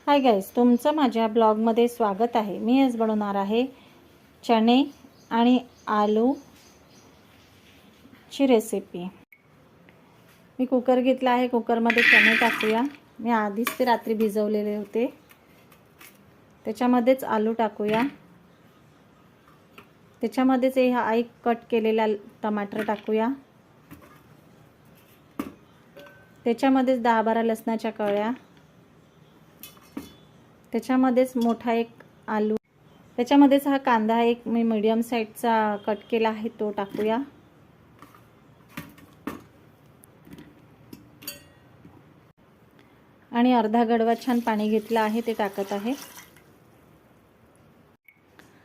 Hi guys, तुमचं माझ्या ब्लॉगमध्ये स्वागत आहे। मी आज बनवणार आहे चणे आणि आलूची रेसिपी। मी कुकर घेतला आहे, कुकरमध्ये चणे टाकूया। मी आधीच ते रात्री भिजवलेले होते। त्याच्यामध्येच आलू टाकूया। त्याच्यामध्येच हा एक कट केलेला टमाटर टाकूया। त्याच्यामध्येच 10-12 लसणाच्या कळ्या, त्याच्यामध्येच मोठा एक आलू, त्याच्यामध्येच हा कांदा एक मी मीडियम साइजचा कट केला आहे तो टाकूया। आणि अर्धा गडवा छान पाणी घेतलं आहे ते टाकत आहे।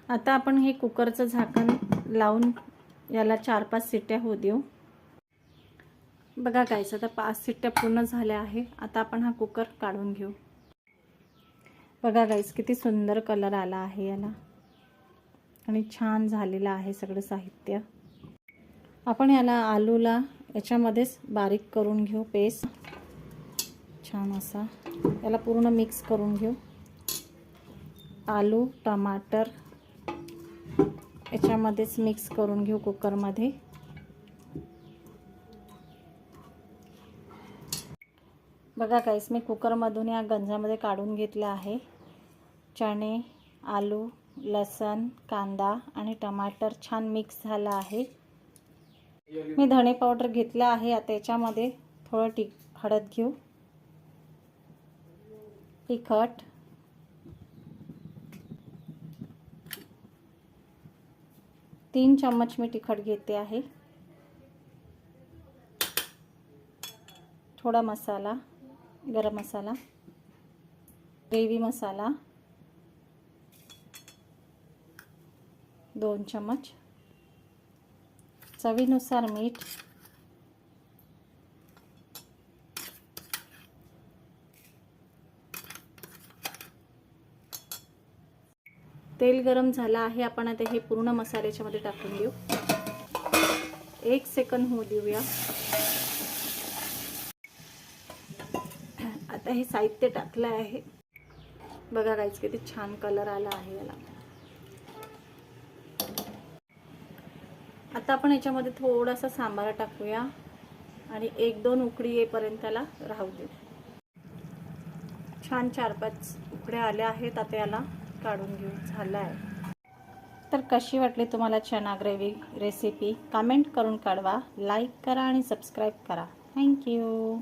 आता आपण हे कुकरचं झाकण लावून याला 4-5 शिट्ट्या होऊ देऊ। बघा गाइस, आता 5 शिट्ट्या पूर्ण झाल्या आहे। आता आपण हा कुकर काढून घेऊ। बघा गाइस, किती सुंदर कलर आला आहे याला आणि छान झालेला आहे सगळं साहित्य। आपण याला आलूला याच्यामध्येच बारीक करून घेऊ, पेस्ट छान असा याला पूर्ण मिक्स करून घेऊ। आलू टमाटर याच्यामध्येच मिक्स करून घेऊ कुकरमध्ये। बघा गाइस, मी कुकरमधून या गंजामध्ये काढून घेतला आहे। चणे, आलू, लसण, कांदा आणि टमाटर छान मिक्स झाला आहे। मी धणे पावडर घेतला आहे। आता याच्यामध्ये थोडं हळद घेऊ, तिखट, तीन चम्मच मी तिखट घेते आहे। थोडा मसाला, गरम मसाला, ग्रेव्ही मसाला 2 चम्मच, चवीनुसार मीठ, तेल गरम झाला आहे। आपण आता हे पूर्ण मसाल्याच्या मध्ये टाकून देऊ। 1 सेकंद होऊ देऊया। आता हे साहित्य टाकलं आहे। बघा गाइस, किती छान कलर आला आहे याला। आता आपण याच्यामध्ये थोडासा सांबार टाकूया आणि 1-2 उकळी येईपर्यंत त्याला राहू देऊ। छान 4-5 उकळ्या आल्या आहेत। आता याला काढून घेऊ। झालं आहे। तर कशी वाटली तुम्हाला चना ग्रेव्ही रेसिपी कमेंट करून कळवा, लाईक करा आणि सबस्क्राईब करा। थँक्यू।